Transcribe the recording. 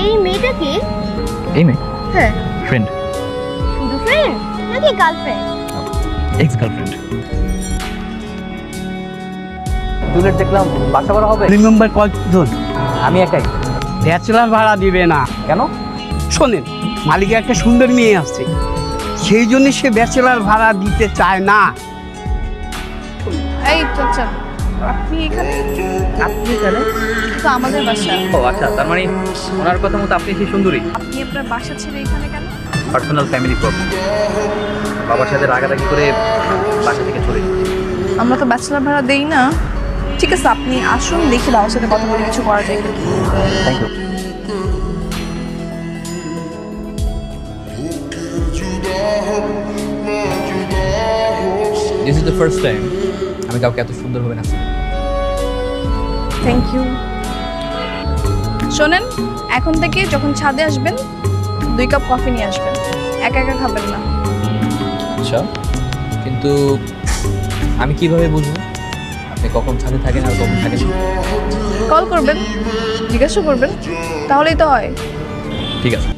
এই মেয়েটা কি? এই মেয়ে? হ্যাঁ। ফ্রেন্ড। শুধু ফ্রেন্ড নাকি গার্লফ্রেন্ড? Ex girlfriend. টুলেট দেখলাম বাসা ভাড়া হবে। রিমেম্বার কতজন? আমি একাই। ব্যাচেলার ভাড়া দিবে না। কেন? শোনেন, মালিকের একটা সুন্দর মেয়ে আছে, সেই জন্য সে ব্যাচেলার ভাড়া দিতে চায় না। এই চাচা, আপনি এখানে? আপনি এখানে? তো আমাদের বাসা। ও আচ্ছা, তার মানে ওনার কথা মতো আপনি সেই সুন্দরী। আপনি আপনার বাসা ছেড়ে এখানে কেন? Personal family problem. বাবার সাথে রাগারাগি করে বাসা থেকে চলে এসেছি। আমরা তো ব্যাচেলার ভাড়া দেই না। ঠিক আছে, আপনি আসুন, দেখি বাবার সাথে কথা বলে কিছু করা যায় কিনা। Thank you. This is the first time আমি কাউকে এত সুন্দরভাবে নাচতে। Thank you. শোনেন, এখন থেকে যখন ছাদে আসবেন 2 কাপ কফি নিয়ে আসবেন, একা একা খাবেন না। আচ্ছা, কিন্তু আমি কিভাবে বুঝবো আপনি কখন ছাদে থাকেন আর কখন থাকেন? কল করবেন, জিজ্ঞাসা করবেন, তাহলেই তো হয়। ঠিক আছে।